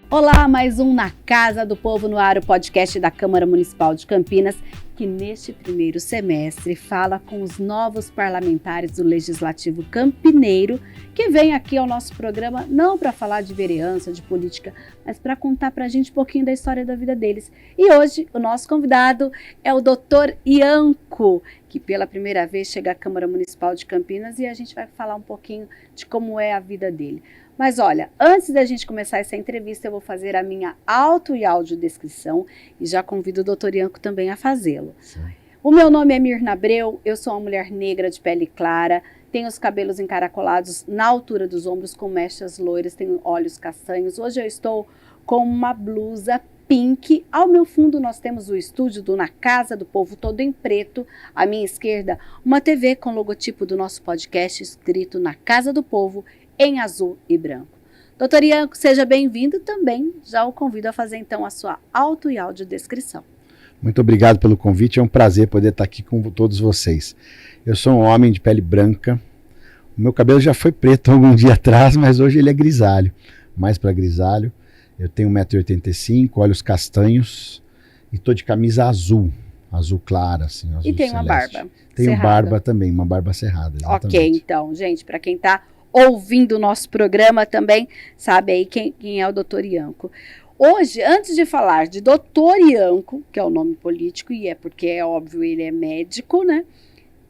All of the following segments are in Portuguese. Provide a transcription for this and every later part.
Olá, mais um Na Casa do Povo no Ar, o podcast da Câmara Municipal de Campinas, que neste primeiro semestre fala com os novos parlamentares do Legislativo Campineiro, que vem aqui ao nosso programa não para falar de vereança, de política, mas para contar para a gente um pouquinho da história da vida deles. E hoje o nosso convidado é o Dr. Ianco, que pela primeira vez chega à Câmara Municipal de Campinas, e a gente vai falar um pouquinho de como é a vida dele. Mas olha, antes da gente começar essa entrevista, eu vou fazer a minha auto e audiodescrição e já convido o Dr. Ianco também a fazê-lo. O meu nome é Mirna Abreu, eu sou uma mulher negra de pele clara, tenho os cabelos encaracolados na altura dos ombros com mechas loiras, tenho olhos castanhos. Hoje eu estou com uma blusa pink. Ao meu fundo nós temos o estúdio do Na Casa do Povo, todo em preto. À minha esquerda, uma TV com logotipo do nosso podcast escrito Na Casa do Povo, em azul e branco. Doutor Ianco, seja bem-vindo também. Já o convido a fazer então a sua auto e audiodescrição. Muito obrigado pelo convite, é um prazer poder estar aqui com todos vocês. Eu sou um homem de pele branca, o meu cabelo já foi preto algum dia atrás, mas hoje ele é grisalho, mais para grisalho. Eu tenho 1,85 m, olhos castanhos e estou de camisa azul clara, assim, azul e tem uma celeste. barba Tenho cerrada. Barba também, uma barba cerrada. Exatamente. Ok, então, gente, para quem está ouvindo o nosso programa também, sabe aí quem é o Dr. Ianco. Hoje, antes de falar de Dr. Ianco, que é o nome político, e é porque é óbvio, ele é médico, né?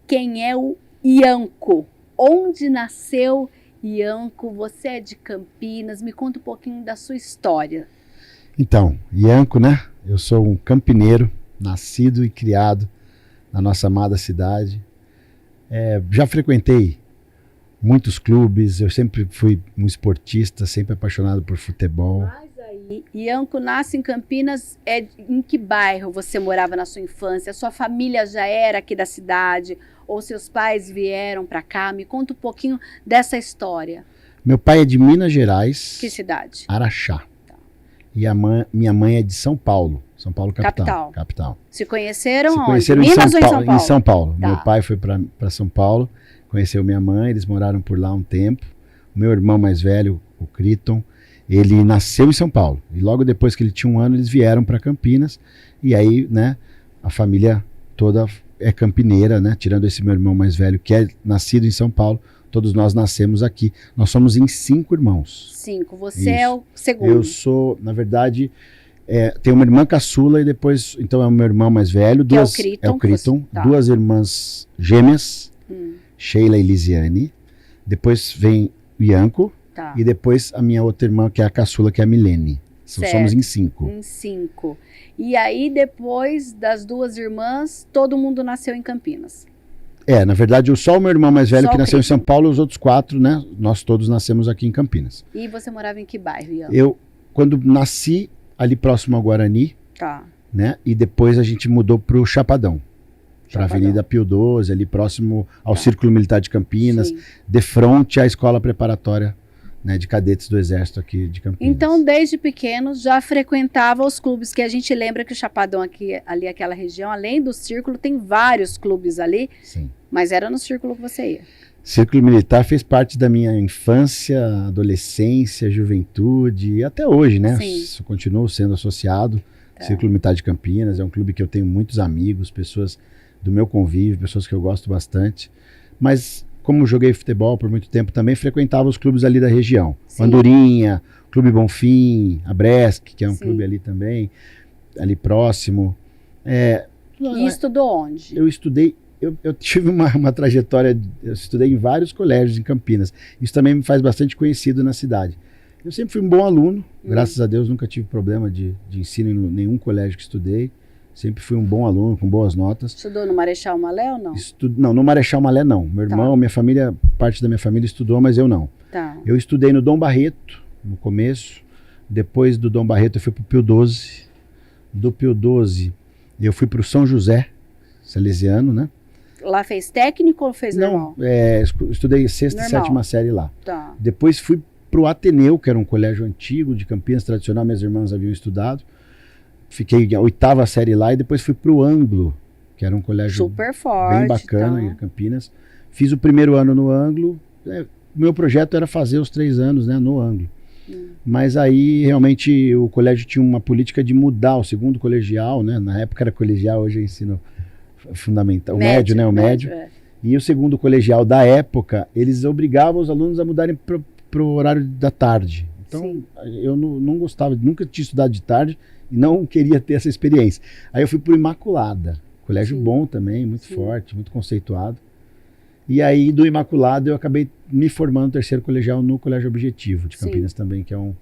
Quem é o Ianco? Onde nasceu Ianco? Você é de Campinas, me conta um pouquinho da sua história. Então, Ianco, né? Eu sou um campineiro, nascido e criado na nossa amada cidade. Já frequentei muitos clubes, eu sempre fui um esportista, sempre apaixonado por futebol. Mas aí, Ianco nasce em Campinas, em que bairro você morava na sua infância? Sua família já era aqui da cidade? Ou seus pais vieram para cá? Me conta um pouquinho dessa história. Meu pai é de Minas Gerais. Que cidade? Araxá. Tá. E minha mãe é de São Paulo capital. Se conheceram Se onde? conheceram Minas ou em São Paulo? Em São Paulo. Tá. Meu pai foi para São Paulo, conheceu minha mãe, eles moraram por lá um tempo. O meu irmão mais velho, o Criton, ele nasceu em São Paulo. E logo depois que ele tinha 1 ano, eles vieram para Campinas. E aí, né, a família toda é campineira, né? Tirando esse meu irmão mais velho, que é nascido em São Paulo, todos nós nascemos aqui. Nós somos em 5 irmãos. 5. Você Isso. é o segundo. Eu sou, na verdade, tenho uma irmã caçula e depois, então é o meu irmão mais velho. É o Criton. Tá. 2 irmãs gêmeas, Sheila e Lisiane. Depois vem o Ianco. Tá. E depois a minha outra irmã, que é a caçula, que é a Milene. Somos em 5. Em 5. E aí, depois das 2 irmãs, todo mundo nasceu em Campinas. Na verdade, só o meu irmão mais velho Só que o nasceu em Criton. São Paulo, os outros 4, né? Nós todos nascemos aqui em Campinas. E você morava em que bairro, Ianco? Eu, quando nasci, ali próximo ao Guarani, Tá. né? E depois a gente mudou para o Chapadão. Para a Avenida Pio XII, ali próximo ao Círculo Militar de Campinas, Sim. de frente à escola preparatória, né, de cadetes do Exército aqui de Campinas. Então, desde pequeno, já frequentava os clubes, que a gente lembra que o Chapadão ali, aquela região, além do Círculo, tem vários clubes ali, Sim. mas era no Círculo que você ia. Círculo Militar fez parte da minha infância, adolescência, juventude e até hoje, né? Sim. Continuo sendo associado. Círculo Militar de Campinas é um clube que eu tenho muitos amigos, pessoas do meu convívio, pessoas que eu gosto bastante. Mas como joguei futebol por muito tempo, também frequentava os clubes ali da região. Sim. Andorinha, Clube Bonfim, a Bresc, que é um Sim. clube ali também, ali próximo. E estudou onde? Eu estudei, eu tive uma trajetória, eu estudei em vários colégios em Campinas. Isso também me faz bastante conhecido na cidade. Eu sempre fui um bom aluno, graças a Deus nunca tive problema de ensino em nenhum colégio que estudei. Sempre fui um bom aluno, com boas notas. Estudou no Marechal Malé ou não? Não, no Marechal Malé não. Meu irmão, minha família, parte da minha família estudou, mas eu não. Tá. Eu estudei no Dom Barreto, no começo. Depois do Dom Barreto eu fui para o Pio XII. Do Pio XII eu fui para o São José, salesiano, né? Lá fez técnico ou fez normal? Não, estudei 6ª e 7ª série lá. Tá. Depois fui para o Ateneu, que era um colégio antigo de Campinas, tradicional, minhas irmãs haviam estudado. Fiquei a 8ª série lá e depois fui para o Ângulo, que era um colégio super forte, bem bacana então. em Campinas. Fiz o primeiro ano no Ângulo. Meu projeto era fazer os 3 anos, né, no Ângulo. Mas aí realmente o colégio tinha uma política de mudar o segundo colegial, né? Na época era colegial, hoje é ensino fundamental, o médio, né? O médio. E o segundo colegial da época, eles obrigavam os alunos a mudarem para o horário da tarde. Então, sim, eu não gostava, nunca tinha estudado de tarde e não queria ter essa experiência. Aí eu fui para o Imaculada, colégio, sim, bom também, muito, sim, forte, muito conceituado. E aí do Imaculada eu acabei me formando no terceiro colegial no Colégio Objetivo de Campinas, sim, também, que é um...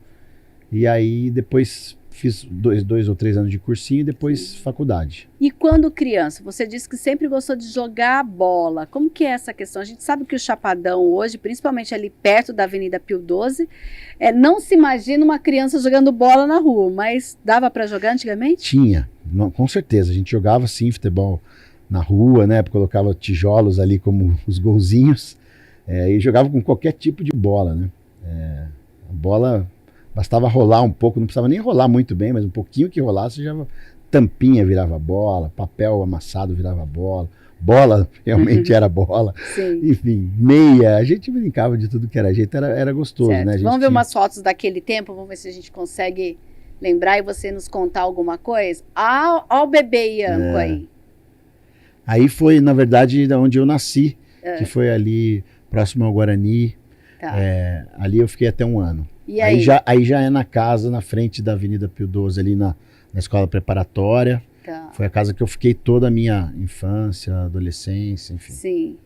E aí depois fiz 2 ou 3 anos de cursinho e depois, sim, faculdade. E quando criança, você disse que sempre gostou de jogar bola. Como que é essa questão? A gente sabe que o Chapadão hoje, principalmente ali perto da Avenida Pio XII, não se imagina uma criança jogando bola na rua, mas dava para jogar antigamente? Tinha, não, com certeza. A gente jogava sim futebol na rua, né? Colocava tijolos ali como os golzinhos, e jogava com qualquer tipo de bola, né? A bola... Bastava rolar um pouco, não precisava nem rolar muito bem, mas um pouquinho que rolasse já tampinha virava bola, papel amassado virava bola, bola realmente era bola, sim, enfim, meia, a gente brincava de tudo que era jeito, era gostoso, certo, né? Vamos ver umas fotos daquele tempo, vamos ver se a gente consegue lembrar e você nos contar alguma coisa. Ó o bebê Ianco aí. Aí foi, na verdade, onde eu nasci, que foi ali próximo ao Guarani, tá. Ali eu fiquei até 1 ano. E aí? Aí já é na casa, na frente da Avenida Pio XII, ali na escola preparatória. Tá. Foi a casa que eu fiquei toda a minha infância, adolescência, enfim. Sim.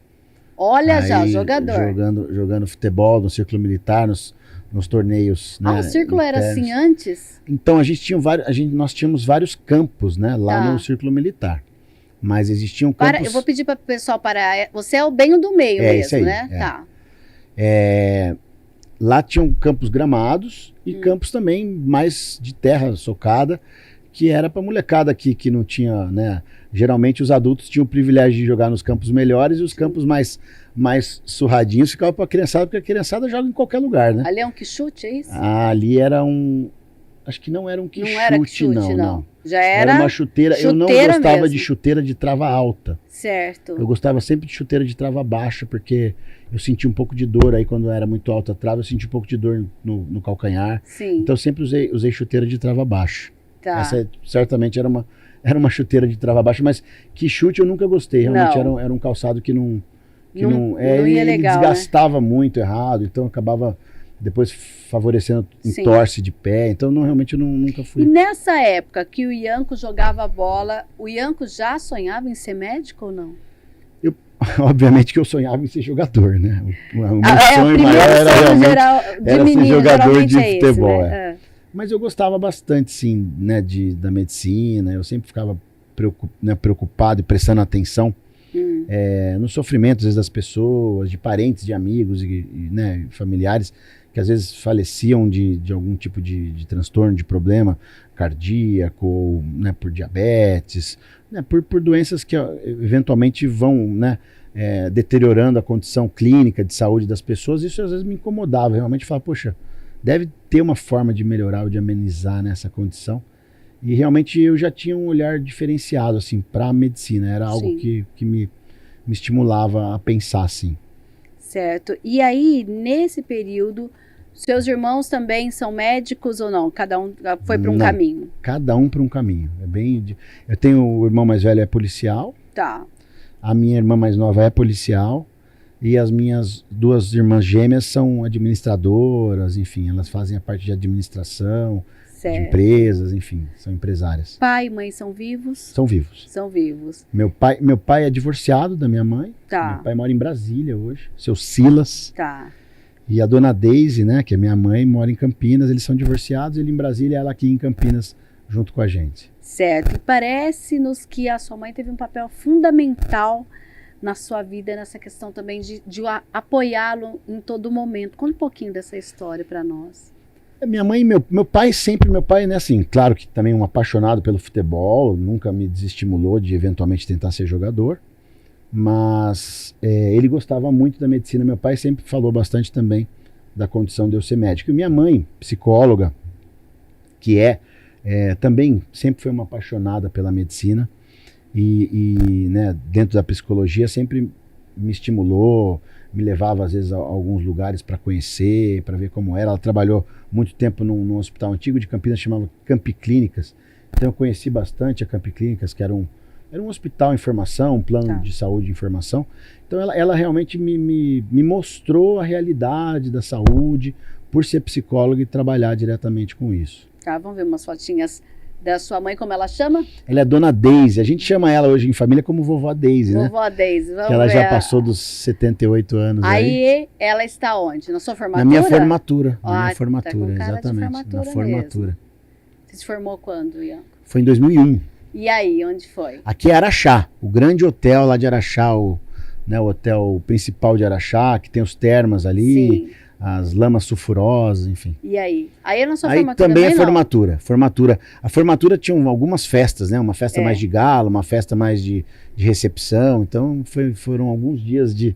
Olha aí, já, jogador. Jogando futebol no Círculo Militar, nos torneios. O Círculo internos. Era assim antes? Então, nós tínhamos vários campos, né, lá no Círculo Militar. Mas existiam campos... Eu vou pedir para o pessoal parar. Você é o bem o do meio mesmo, aí, né? Tá. Lá tinham campos gramados e campos também mais de terra socada, que era para molecada que não tinha, né? Geralmente os adultos tinham o privilégio de jogar nos campos melhores e os campos mais surradinhos ficavam para a criançada, porque a criançada joga em qualquer lugar, né? Ali é um quichute, é isso? Ali era um... Acho que não era um quichute, não. Era quichute, não. Já era uma chuteira. Eu não gostava mesmo de chuteira de trava alta. Certo. Eu gostava sempre de chuteira de trava baixa, porque eu senti um pouco de dor aí quando era muito alta a trava, eu senti um pouco de dor no calcanhar. Sim. Então eu sempre usei chuteira de trava baixa. Tá. Essa certamente era uma chuteira de trava baixa, mas que chute eu nunca gostei. Realmente era um calçado que não ia legal, ele desgastava muito errado, então acabava depois favorecendo entorse de pé, então realmente eu nunca fui. E nessa época que o Ianco jogava bola, o Ianco já sonhava em ser médico ou não? Obviamente que eu sonhava em ser jogador, né? O meu sonho maior era realmente ser jogador de futebol. Né? Mas eu gostava bastante, sim, né, da medicina, eu sempre ficava preocupado e prestando atenção no sofrimento, às vezes, das pessoas, de parentes, de amigos né, familiares, que às vezes faleciam de algum tipo de transtorno, de problema cardíaco, ou, né, por diabetes, né, por doenças que eventualmente vão, né, deteriorando a condição clínica de saúde das pessoas. Isso às vezes me incomodava, realmente falava, poxa, deve ter uma forma de melhorar ou de amenizar nessa condição. E realmente eu já tinha um olhar diferenciado assim, para a medicina, era algo que me estimulava a pensar assim. Certo. E aí, nesse período, seus irmãos também são médicos ou não? Cada um foi para um caminho? Cada um para um caminho. Eu tenho o irmão mais velho é policial. Tá. A minha irmã mais nova é policial. E as minhas 2 irmãs gêmeas são administradoras, enfim, elas fazem a parte de administração, certo, de empresas, enfim, são empresárias. Pai e mãe são vivos? São vivos. São vivos. Meu pai é divorciado da minha mãe. Tá. Meu pai mora em Brasília hoje, seu Silas. Tá. E a dona Deise, né, que é minha mãe, mora em Campinas, eles são divorciados, ele em Brasília e ela aqui em Campinas, junto com a gente. Certo. E parece-nos que a sua mãe teve um papel fundamental na sua vida, nessa questão também de apoiá-lo em todo momento. Conta um pouquinho dessa história para nós. Minha mãe e meu pai, né, assim, claro que também um apaixonado pelo futebol, nunca me desestimulou de eventualmente tentar ser jogador, mas ele gostava muito da medicina. Meu pai sempre falou bastante também da condição de eu ser médico. E minha mãe, psicóloga, que também sempre foi uma apaixonada pela medicina, e né, dentro da psicologia sempre me estimulou, me levava às vezes a alguns lugares para conhecer, para ver como era. Ela trabalhou muito tempo num hospital antigo de Campinas, chamava Campi Clínicas. Então eu conheci bastante a Campi Clínicas, que era um hospital em formação, um plano de saúde em formação. Então ela realmente me mostrou a realidade da saúde, por ser psicóloga e trabalhar diretamente com isso. Tá, vamos ver umas fotinhas da sua mãe, como ela chama? Ela é Dona Deise. A gente chama ela hoje em família como Vovó Deise, né? Vovó Deise, vamos ver. Ela já passou dos 78 anos aí. Ela está onde? Na sua formatura? Na minha formatura. Na minha formatura, tá exatamente. Na formatura. Mesmo. Você se formou quando, Ian? Foi em 2001. E aí, onde foi? Aqui é Araxá, o grande hotel lá de Araxá, o hotel principal de Araxá, que tem os termas ali. Sim. As lamas sulfurosas, enfim. E aí? Aí na sua formatura também é formatura. A formatura tinha algumas festas, né? Uma festa mais de gala, uma festa mais de recepção. Então foram alguns dias de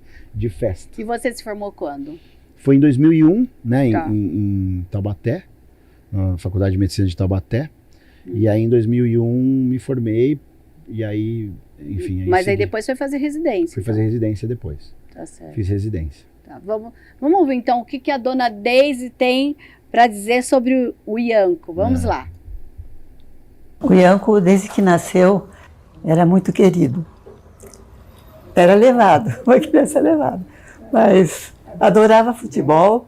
festa. E você se formou quando? Foi em 2001, né? Em Taubaté, na Faculdade de Medicina de Taubaté. E aí em 2001 me formei. E aí, enfim... Mas aí depois foi fazer residência. Fui fazer residência depois. Tá certo. Fiz residência. Tá, vamos ver então o que a Dona Deise tem para dizer sobre o Ianco. Vamos lá. O Ianco, desde que nasceu, era muito querido. Era levado, uma criança levada. Mas adorava futebol,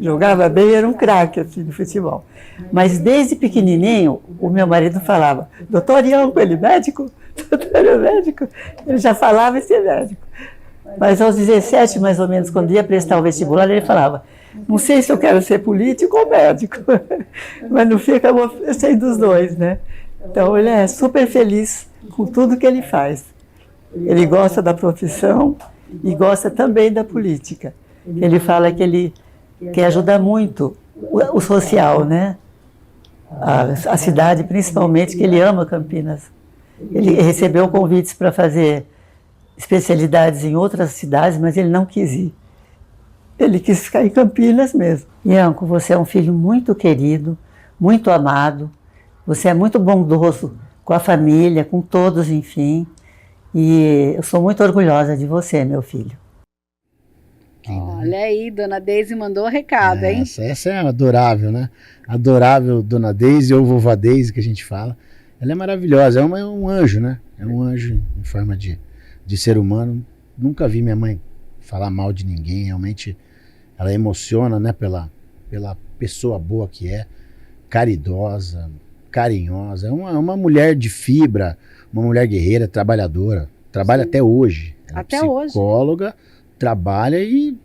jogava bem, era um craque assim, no futebol. Mas desde pequenininho, o meu marido falava, doutor Ianco, ele é médico? Doutor é médico? Ele já falava em ser médico. Mas aos 17, mais ou menos, quando ia prestar o vestibular, ele falava, não sei se eu quero ser político ou médico. Mas no fim acabou sendo os dois, né? Então ele é super feliz com tudo que ele faz. Ele gosta da profissão e gosta também da política. Ele fala que ele quer ajudar muito o social, né? A cidade, principalmente, que ele ama Campinas. Ele recebeu convites para fazer especialidades em outras cidades, mas ele não quis ir. Ele quis ficar em Campinas mesmo. Ianco, você é um filho muito querido, muito amado, você é muito bondoso com a família, com todos, enfim, e eu sou muito orgulhosa de você, meu filho. Olha aí, Dona Deise mandou o recado, hein? Essa é adorável, né? Adorável Dona Deise, ou Vovó Deise, que a gente fala. Ela é maravilhosa, é um anjo, né? É um anjo em forma de ser humano. Nunca vi minha mãe falar mal de ninguém. Realmente ela emociona, né, pela pessoa boa que é, caridosa, carinhosa. É uma mulher de fibra, uma mulher guerreira, trabalhadora. Trabalha até hoje. Ela até é psicóloga, trabalha e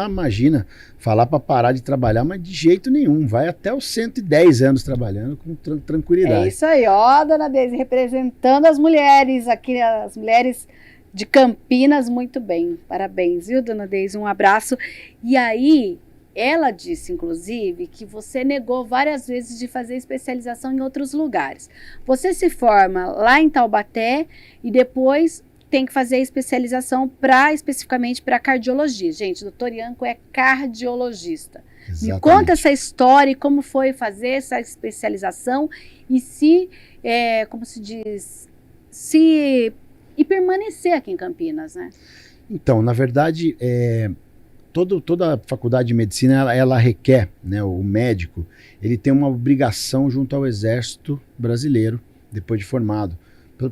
imagina, falar para parar de trabalhar, mas de jeito nenhum. Vai até os 110 anos trabalhando com tranquilidade. É isso aí, ó, Dona Deise, representando as mulheres aqui, as mulheres de Campinas, muito bem. Parabéns, viu, Dona Deise? Um abraço. E aí, ela disse, inclusive, que você negou várias vezes de fazer especialização em outros lugares. Você se forma lá em Taubaté e depois tem que fazer a especialização especificamente para cardiologia. Gente, o doutor Ianco é cardiologista. Exatamente. Me conta essa história e como foi fazer essa especialização e como se diz, e permanecer aqui em Campinas, né? Então, na verdade, toda a faculdade de medicina, ela requer, né, o médico, ele tem uma obrigação junto ao Exército Brasileiro, depois de formado.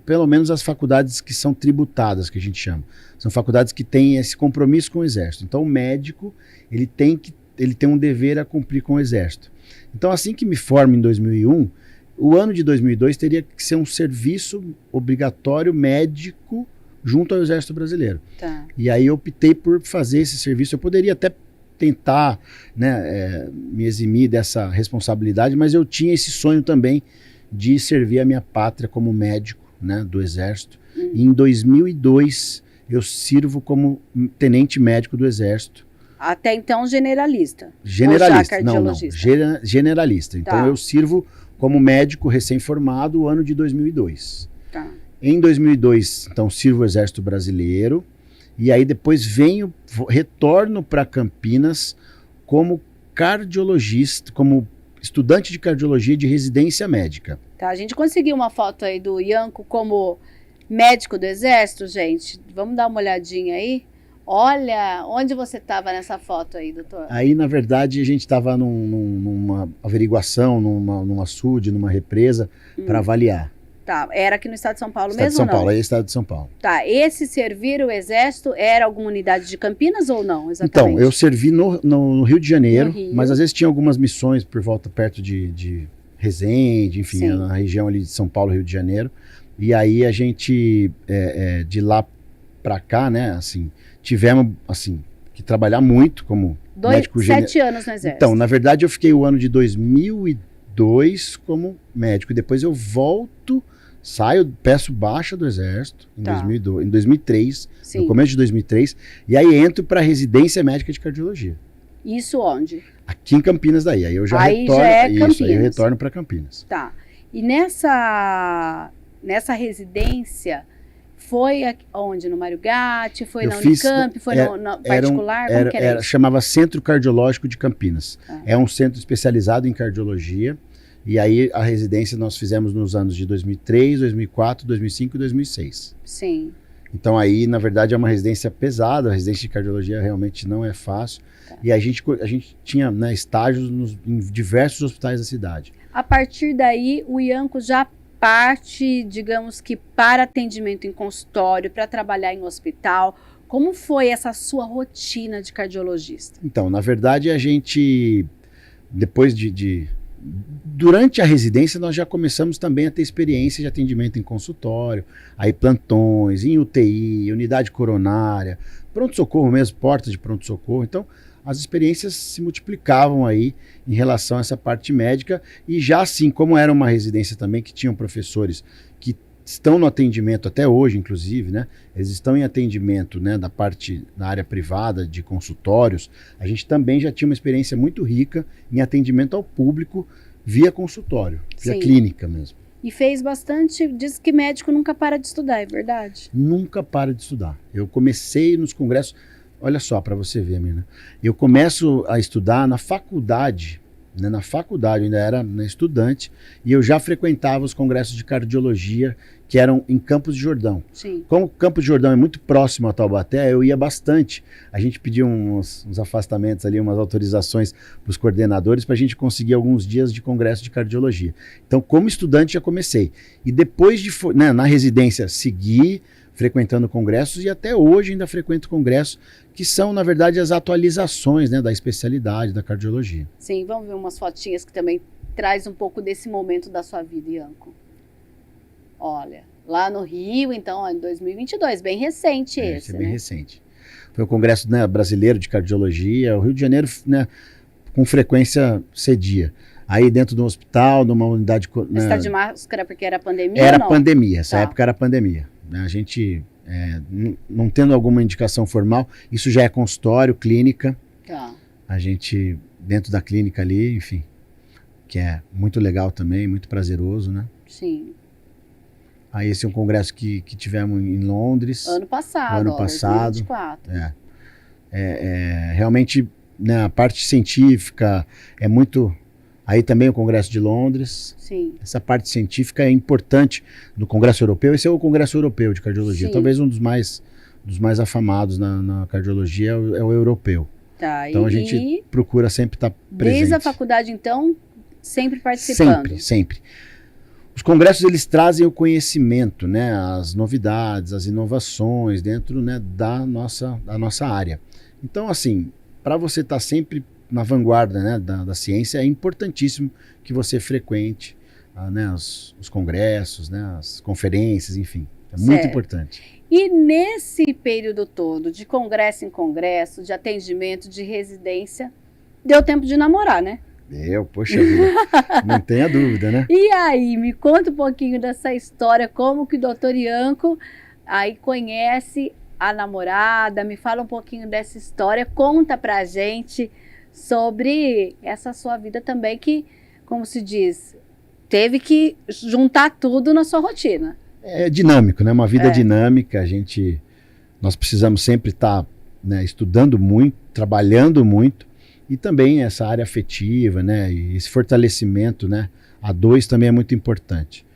Pelo menos as faculdades que são tributadas, que a gente chama. São faculdades que têm esse compromisso com o Exército. Então, o médico, ele tem um dever a cumprir com o Exército. Então, assim que me formo em 2001, o ano de 2002 teria que ser um serviço obrigatório médico junto ao Exército Brasileiro. Tá. E aí eu optei por fazer esse serviço. Eu poderia até tentar, né, me eximir dessa responsabilidade, mas eu tinha esse sonho também de servir a minha pátria como médico, né, do Exército. E em 2002 eu sirvo como tenente médico do Exército. Até então generalista. Generalista, não, generalista. Então tá. Eu sirvo como médico recém-formado o ano de 2002. Tá. Em 2002, então, sirvo o Exército Brasileiro e aí depois retorno para Campinas como cardiologista, como estudante de cardiologia de residência médica. Tá, a gente conseguiu uma foto aí do Ianco como Médico do Exército, gente, vamos dar uma olhadinha aí? Olha, onde você estava nessa foto aí, doutor? Aí, na verdade, a gente estava numa averiguação, num açude, numa represa, para avaliar. Tá, era aqui no estado de São Paulo Estado mesmo de São ou não? Paulo, aí é estado de São Paulo. Tá, esse servir o Exército era alguma unidade de Campinas ou não, exatamente? Então, eu servi no Rio de Janeiro, No Rio. mas às vezes tinha algumas missões por volta perto de Resende, enfim, Sim. na região ali de São Paulo, Rio de Janeiro. E aí a gente, de lá para cá, né, assim, tivemos, assim, que trabalhar muito como médico 7 anos no Exército. Então, na verdade, eu fiquei o ano de 2002 como médico. E depois eu volto, saio, peço baixa do Exército em, Tá. 2002, em 2003, Sim. no começo de 2003. E aí entro para a residência médica de cardiologia. Isso onde? Aqui em Campinas daí. Aí eu já Aí retorno. já é Isso, aí eu Campinas. retorno para Campinas. Tá. E nessa residência, foi onde? No Mário Gatti? Foi Eu na fiz- Unicamp? Foi no particular? Como que era isso? chamava Centro Cardiológico de Campinas. Ah. É um centro especializado em cardiologia. E aí a residência nós fizemos nos anos de 2003, 2004, 2005 e 2006. Sim. Então aí, na verdade, é uma residência pesada. A residência de cardiologia realmente não é fácil. Tá. E a gente tinha, né, estágios em diversos hospitais da cidade. A partir daí, o Ianco já parte, digamos que para atendimento em consultório, para trabalhar em hospital. Como foi essa sua rotina de cardiologista? Então, na verdade, a gente, depois durante a residência, nós já começamos também a ter experiência de atendimento em consultório, aí plantões, em UTI, unidade coronária, pronto-socorro mesmo, porta de pronto-socorro. Então, as experiências se multiplicavam aí em relação a essa parte médica. E já assim, como era uma residência também que tinham professores que estão no atendimento até hoje, inclusive, né? Eles estão em atendimento, né, da área privada de consultórios. A gente também já tinha uma experiência muito rica em atendimento ao público via consultório, via Sim. clínica mesmo. E fez bastante, diz que médico nunca para de estudar, é verdade? Nunca para de estudar. Eu comecei nos congressos, olha só, para você ver, menina. Eu começo a estudar na faculdade, né? Na faculdade, eu ainda era, né, estudante, e eu já frequentava os congressos de cardiologia que eram em Campos de Jordão. Sim. Como Campos de Jordão é muito próximo a Taubaté, eu ia bastante. A gente pedia uns afastamentos ali, umas autorizações para os coordenadores para a gente conseguir alguns dias de congresso de cardiologia. Então, como estudante, já comecei. E depois né, na residência, segui frequentando congressos e até hoje ainda frequento congressos que são, na verdade, as atualizações, né, da especialidade da cardiologia. Sim, vamos ver umas fotinhas que também traz um pouco desse momento da sua vida, Ianco. Olha, lá no Rio, então, ó, em 2022, bem recente esse, Esse é bem né? recente. Foi o Congresso, né, Brasileiro de Cardiologia. O Rio de Janeiro, né, com frequência cedia. Aí dentro de um hospital, numa unidade... Você né, está de máscara porque era pandemia era ou não? pandemia, essa Tá. época era pandemia. Né? A gente, não tendo alguma indicação formal, isso já é consultório, clínica. Tá. A gente, dentro da clínica ali, enfim, que é muito legal também, muito prazeroso, né? Sim. Aí esse é um congresso que tivemos em Londres. Ano passado, Ano ó, passado. 2024. Realmente, né, a parte científica é muito... Aí também o Congresso de Londres. Sim. Essa parte científica é importante no Congresso Europeu. Esse é o Congresso Europeu de Cardiologia. Sim. Talvez um dos mais afamados na cardiologia é o europeu. Tá. Então a e gente procura sempre estar presente. desde a faculdade, então, sempre participando. Sempre, sempre. Os congressos, eles trazem o conhecimento, né, as novidades, as inovações dentro, né, da nossa área. Então, assim, para você estar sempre na vanguarda, né, da ciência, é importantíssimo que você frequente né, os congressos, né, as conferências, enfim. É muito Certo. importante. E nesse período todo, de congresso em congresso, de atendimento, de residência, deu tempo de namorar, né? Poxa vida, não tenha dúvida, né? E aí, me conta um pouquinho dessa história, como que o doutor Ianco aí conhece a namorada, me fala um pouquinho dessa história, conta pra gente sobre essa sua vida também que, como se diz, teve que juntar tudo na sua rotina. É dinâmico, né? Uma vida É. dinâmica, nós precisamos sempre estar, né, estudando muito, trabalhando muito, e também essa área afetiva, né, e esse fortalecimento, né, a dois também é muito importante.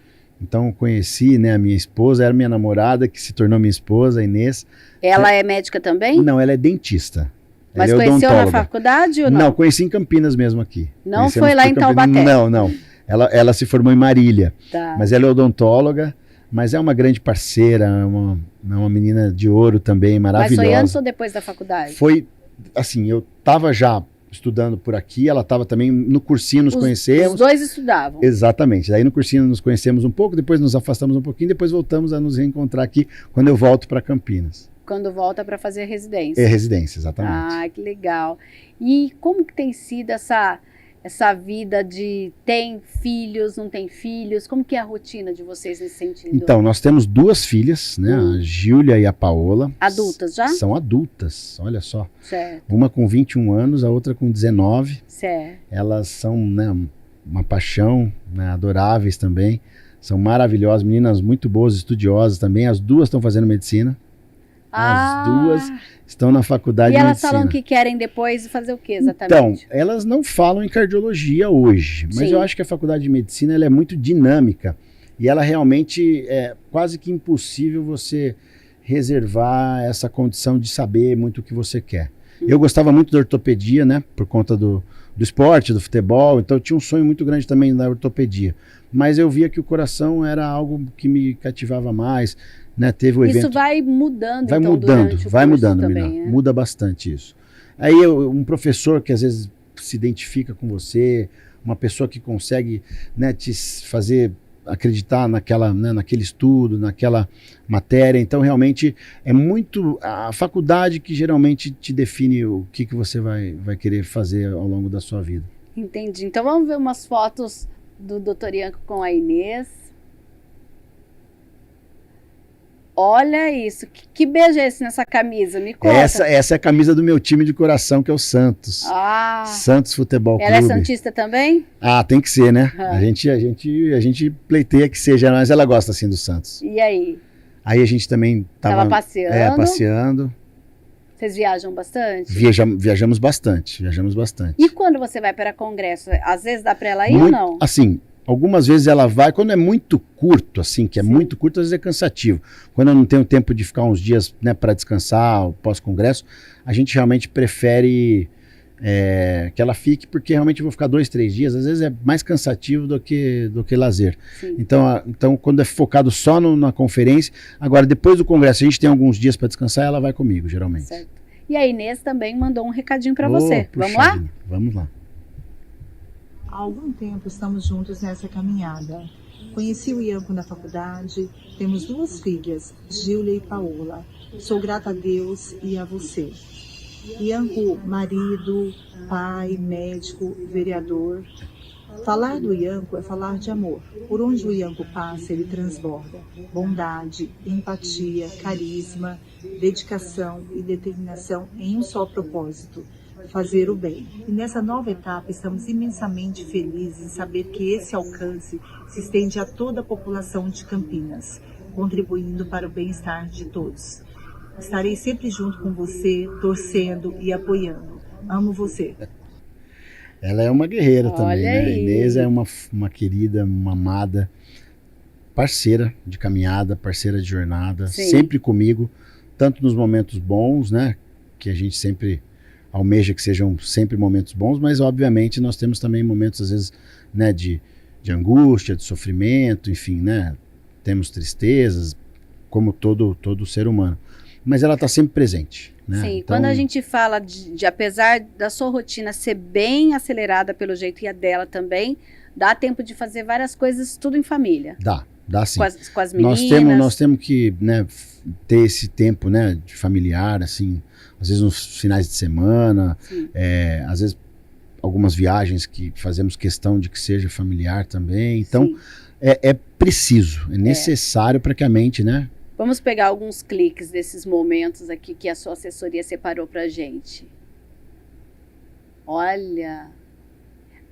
Então eu conheci, né, a minha esposa, era minha namorada, que se tornou minha esposa, a Inês. Ela é médica também? Não, ela é dentista. Mas ela é conheceu na odontóloga. faculdade ou não? Não, conheci em Campinas mesmo aqui. Não Conhecemos foi lá por em Campinas. Taubaté? Não. Ela se formou em Marília, Tá. mas ela é odontóloga, mas é uma grande parceira, é uma menina de ouro também, Mas maravilhosa. foi antes ou depois da faculdade? Foi, assim, eu estava já estudando por aqui, ela estava também no cursinho, nos conhecemos. Os dois estudavam. Exatamente. Daí no cursinho nos conhecemos um pouco, depois nos afastamos um pouquinho, depois voltamos a nos reencontrar aqui quando eu volto para Campinas. Quando volta para fazer residência. É residência, exatamente. Ah, que legal. E como que tem sido essa vida de tem filhos, não tem filhos? Como que é a rotina de vocês nesse sentido? Então, nós temos 2 filhas, né? A Júlia e a Paola. Adultas já? São adultas, olha só. Certo, Uma com 21 anos, a outra com 19. certo. Elas são, né, uma paixão, né, adoráveis também. São maravilhosas, meninas muito boas, estudiosas também. As 2 estão fazendo medicina. As 2 estão na faculdade E de elas medicina. falam que querem depois fazer o que Então, exatamente? elas não falam em cardiologia hoje, mas Sim. eu acho que a faculdade de medicina ela é muito dinâmica e ela realmente é quase que impossível você reservar essa condição de saber muito o que você quer. Eu gostava muito da ortopedia, né, por conta do esporte, do futebol, então eu tinha um sonho muito grande também na ortopedia, mas eu via que o coração era algo que me cativava mais, né, teve o evento... Isso vai mudando, Vai então, mudando, durante o vai curso mudando, também, Milena. né? Muda bastante isso. Aí um professor que às vezes se identifica com você, uma pessoa que consegue, né, te fazer acreditar naquela, né, naquele estudo, naquela matéria. Então, realmente, é muito a faculdade que geralmente te define o que você vai querer fazer ao longo da sua vida. Entendi. Então vamos ver umas fotos do Dr. Ianco com a Inês. Olha isso. Que beijo é esse nessa camisa? Me conta. Essa é a camisa do meu time de coração, que é o Santos. Ah, Santos Futebol ela Clube. é santista também? Ah, tem que ser, né? Uhum. A gente pleiteia que seja, mas ela gosta assim do Santos. E aí? Aí a gente também Tava passeando? Passeando. Vocês viajam bastante? Viajamos bastante. E quando você vai para congresso, às vezes dá para ela ir ou não? Assim, algumas vezes ela vai, quando é muito curto, assim, que é Sim. muito curto, às vezes é cansativo. Quando eu não tenho tempo de ficar uns dias, né, para descansar, pós-congresso, a gente realmente prefere que ela fique, porque realmente eu vou ficar 2, 3 dias, às vezes é mais cansativo do que lazer. Sim. Então, quando é focado só na conferência, agora depois do congresso a gente tem alguns dias para descansar, ela vai comigo, geralmente. Certo. E a Inês também mandou um recadinho para Oh, você. puxa Vamos lá? vida, vamos lá. Há algum tempo estamos juntos nessa caminhada. Conheci o Ianco na faculdade, temos 2 filhas, Júlia e Paola. Sou grata a Deus e a você. Ianco, marido, pai, médico, vereador. Falar do Ianco é falar de amor. Por onde o Ianco passa, ele transborda bondade, empatia, carisma, dedicação e determinação em um só propósito: fazer o bem. E nessa nova etapa estamos imensamente felizes em saber que esse alcance se estende a toda a população de Campinas, contribuindo para o bem-estar de todos. Estarei sempre junto com você, torcendo e apoiando. Amo você. Ela é uma guerreira Olha também, né? A aí. Inês é uma querida, uma amada, parceira de caminhada, parceira de jornada, Sim. sempre comigo, tanto nos momentos bons, né? Que a gente sempre almeja que sejam sempre momentos bons, mas obviamente nós temos também momentos, às vezes, né, de angústia, de sofrimento, enfim, né? Temos tristezas, como todo ser humano. Mas ela está sempre presente. Né? Sim, Então, quando a gente fala de apesar da sua rotina ser bem acelerada pelo jeito e a dela também, dá tempo de fazer várias coisas tudo em família. Dá sim. Com as meninas. Nós temos que, né, ter esse tempo, né, de familiar, assim, às vezes nos finais de semana, às vezes algumas viagens que fazemos questão de que seja familiar também. Então, Sim. é preciso, é necessário para que a mente, né? Vamos pegar alguns cliques desses momentos aqui que a sua assessoria separou pra gente. Olha,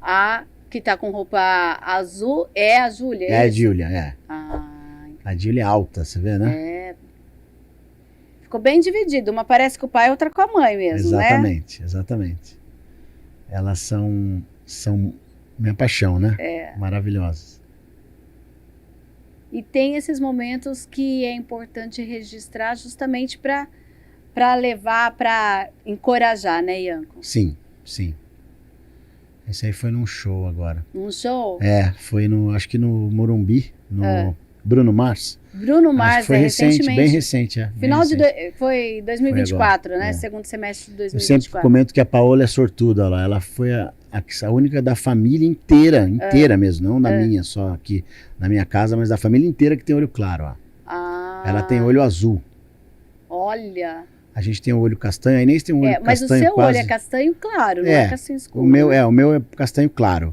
a que tá com roupa azul é a Júlia, É a isso? Júlia, é. Ah, A Júlia é alta, você vê, né? é. Ficou bem dividido. Uma parece com o pai, outra com a mãe mesmo, né? Exatamente. Elas são minha paixão, né? É. Maravilhosas. E tem esses momentos que é importante registrar justamente para levar, para encorajar, né, Ianco? Sim, sim. Esse aí foi num show agora. Um show? Foi acho que no Morumbi, no Bruno Mars. Bruno Mars, foi recentemente. Bem recente, Final bem recente. foi 2024, foi né? agora, Segundo semestre de Eu 2024. sempre comento que a Paola é sortuda lá. Ela foi a única da família inteira mesmo, não da minha, só aqui na minha casa, mas da família inteira que tem olho claro. Ó. Ela tem olho azul. Olha. A gente tem o olho castanho, a Inês tem um olho mas castanho o seu quase... olho é castanho claro, não é castanho escuro. O meu é castanho claro.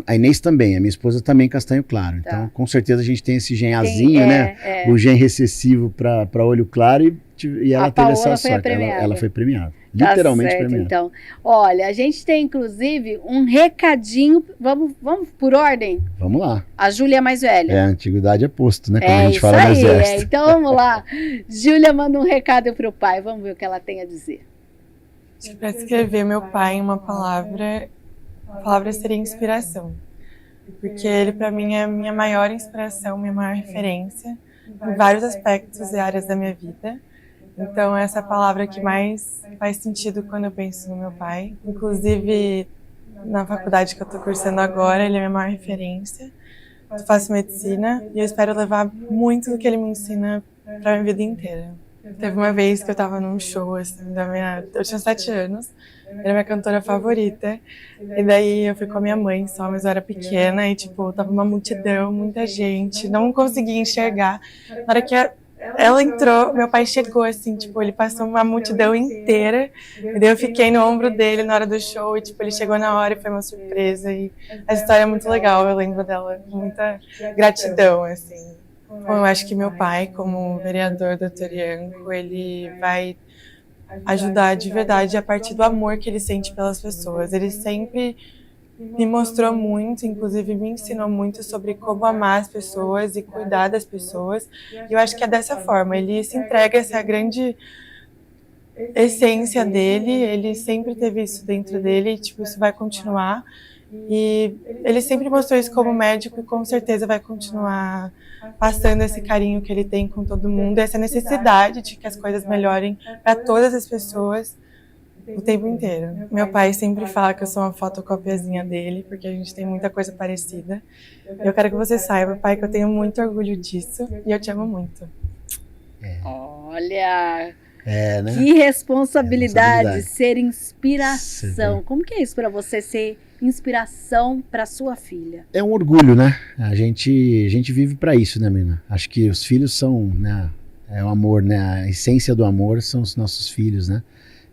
A Inês também, a minha esposa também castanho claro. Tá. Então, com certeza a gente tem esse genzinho, né? O gen recessivo para olho claro e ela teve essa sorte. Ela foi premiada. Literalmente certo, premiada. Então, olha, a gente tem inclusive um recadinho. Vamos por ordem? Vamos lá. A Júlia é mais velha. A antiguidade é posto, né? Como a gente fala no exército. Então vamos lá. Júlia manda um recado pro pai. Vamos ver o que ela tem a dizer. Para descrever meu pai em uma palavra, a palavra seria inspiração. Porque ele, para mim, é a minha maior inspiração, minha maior referência em vários aspectos e áreas da minha vida. Então, essa é a palavra que mais faz sentido quando eu penso no meu pai. Inclusive, na faculdade que eu estou cursando agora, ele é a minha maior referência. Eu faço medicina e eu espero levar muito do que ele me ensina para a minha vida inteira. Teve uma vez que eu estava num show, assim, eu tinha 7 anos, era minha cantora favorita, e daí eu fui com a minha mãe só, mas eu era pequena e, tipo, tava uma multidão, muita gente, não conseguia enxergar. Na hora que ela entrou, meu pai chegou, assim, tipo, ele passou uma multidão inteira, e daí eu fiquei no ombro dele na hora do show, e, tipo, ele chegou na hora e foi uma surpresa, e a história é muito legal, eu lembro dela com muita gratidão, assim. Bom, eu acho que meu pai, como vereador Dr. Ianco, ele vai ajudar de verdade a partir do amor que ele sente pelas pessoas. Ele sempre me mostrou muito, inclusive me ensinou muito sobre como amar as pessoas e cuidar das pessoas. E eu acho que é dessa forma, ele se entrega a essa grande essência dele, ele sempre teve isso dentro dele e, tipo, isso vai continuar. E ele sempre mostrou isso como médico e com certeza vai continuar passando esse carinho que ele tem com todo mundo, essa necessidade de que as coisas melhorem para todas as pessoas o tempo inteiro. Meu pai sempre fala que eu sou uma fotocopiazinha dele, porque a gente tem muita coisa parecida. Eu quero que você saiba, pai, que eu tenho muito orgulho disso e eu te amo muito. Olha... né? Que responsabilidade, ser inspiração. Como que é isso para você ser inspiração para sua filha? É um orgulho, né? A gente vive para isso, né, menina? Acho que os filhos são, né? É o amor, né? A essência do amor são os nossos filhos, né?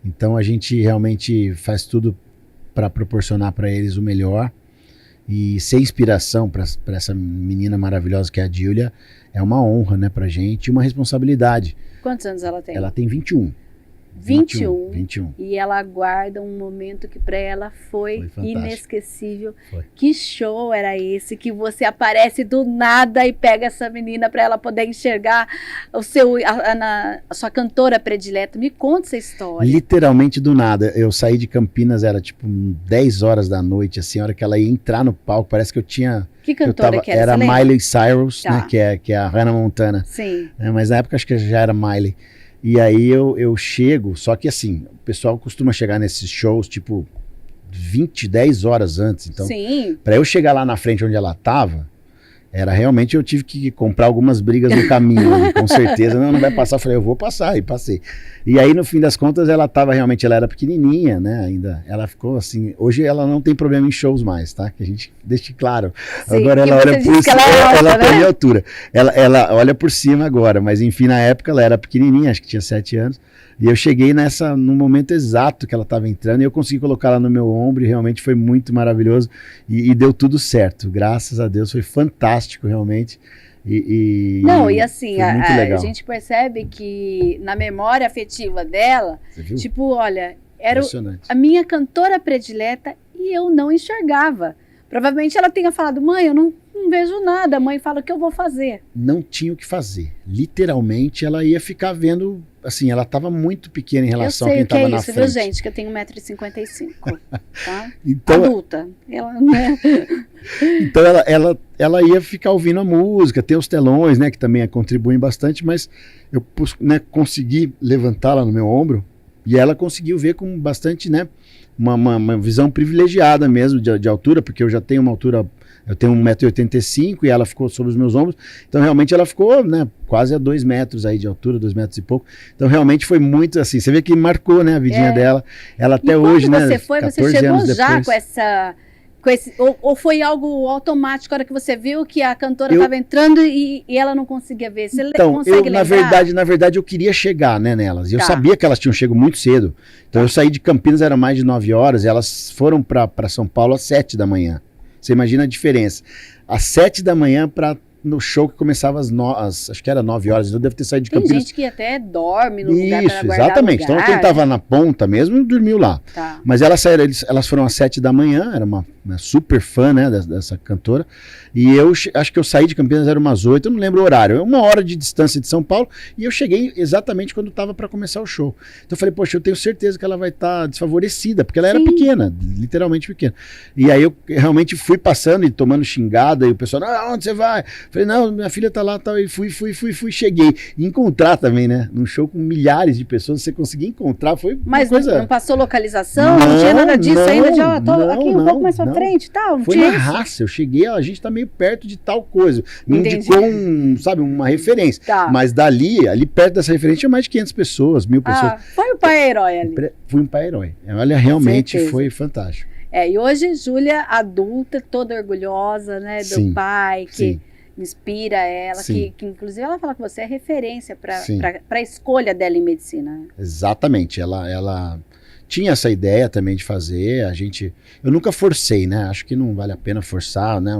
Então a gente realmente faz tudo para proporcionar para eles o melhor e ser inspiração para essa menina maravilhosa que é a Júlia é uma honra, né, pra gente e uma responsabilidade. Quantos anos ela tem? Ela tem 21. 21. E ela aguarda um momento que para ela foi inesquecível. Foi. Que show era esse que você aparece do nada e pega essa menina para ela poder enxergar a sua cantora predileta? Me conta essa história. Literalmente do nada. Eu saí de Campinas, era tipo 10 horas da noite, assim, a hora que ela ia entrar no palco, parece que eu tinha... Que cantora que era? Era Miley Cyrus, tá, né, que é a Hannah Montana. Sim. Mas na época acho que já era Miley. E aí eu chego, só que assim, o pessoal costuma chegar nesses shows, tipo, 10 horas antes. Então, para eu chegar lá na frente onde ela tava, era realmente, eu tive que comprar algumas brigas no caminho, né? Com certeza, não vai passar. Eu falei, eu vou passar, e passei. E aí, no fim das contas, ela era pequenininha, né, ainda. Ela ficou assim, hoje ela não tem problema em shows mais, tá? Que a gente deixe claro. Sim, agora ela olha por cima, ela tá à minha altura. Ela olha por cima agora, mas enfim, na época ela era pequenininha, acho que tinha 7 anos. E eu cheguei no momento exato que ela estava entrando e eu consegui colocar ela no meu ombro e realmente foi muito maravilhoso e deu tudo certo, graças a Deus, foi fantástico realmente. E assim, a gente percebe que na memória afetiva dela, tipo, olha, era a minha cantora predileta e eu não enxergava. Provavelmente ela tenha falado, mãe, eu não vejo nada. A mãe fala, o que eu vou fazer? Não tinha o que fazer. Literalmente ela ia ficar vendo assim, ela estava muito pequena em relação a Eu sei quem o que é estava na isso, viu, frente. gente? Que eu tenho 1,55 m, tá? Então, Adulta. Ela, né? então ela ia ficar ouvindo a música, tem os telões, né, que também contribuem bastante, mas eu, né, consegui levantá-la no meu ombro e ela conseguiu ver com bastante, né, uma visão privilegiada mesmo de altura, porque eu já tenho uma altura, eu tenho 1,85 m e ela ficou sobre os meus ombros, então realmente ela ficou, né, quase a 2 metros aí de altura, 2 metros e pouco, então realmente foi muito assim, você vê que marcou, né, a vidinha dela, ela até E hoje, quando né, você foi, você 14 chegou anos já depois, com essa... ou foi algo automático, a hora que você viu que a cantora estava entrando e ela não conseguia ver? Você então, consegue lembrar? na verdade, eu queria chegar, né, nelas. E eu Tá. sabia que elas tinham chego muito cedo. Então, eu saí de Campinas, era mais de 9 horas, e elas foram para São Paulo às 7 da manhã. Você imagina a diferença. Às 7 da manhã no show que começava acho que era 9 horas, então deve ter saído de Tem Campinas. gente que até dorme no lugar para Isso, guardar exatamente. lugar. Então, quem estava na ponta mesmo, dormiu lá. Tá. Mas elas saíram, elas foram às 7 da manhã, era uma super fã, né, dessa cantora, e eu acho que eu saí de Campinas, era umas 8, eu não lembro o horário, 1 hora de distância de São Paulo, e eu cheguei exatamente quando estava para começar o show. Então eu falei, poxa, eu tenho certeza que ela vai estar desfavorecida, porque ela era pequena, literalmente pequena. E aí eu realmente fui passando e tomando xingada, e o pessoal, onde você vai? Falei, não, minha filha tá lá, tal, e fui, cheguei. E encontrar também, né, num show com milhares de pessoas, você conseguir encontrar, foi Mas uma coisa... não passou localização? Não tinha nada disso ainda? Já tô aqui um pouco mais pra frente e tal? Não foi tinha na isso? raça, eu cheguei, a gente tá meio perto de tal coisa. Me Entendi. indicou sabe, uma referência. Tá. Mas ali perto dessa referência, tinha mais de 500 pessoas, 1.000 pessoas. Foi o pai herói ali. Fui um pai herói. Olha, realmente Certeza. foi fantástico. E hoje, Júlia, adulta, toda orgulhosa, né, do Sim, pai, que sim. inspira ela, Sim. que inclusive ela fala que você é referência para Sim. a escolha dela em medicina. Né? Exatamente. Ela tinha essa ideia também de fazer. Eu nunca forcei, né? Acho que não vale a pena forçar, né?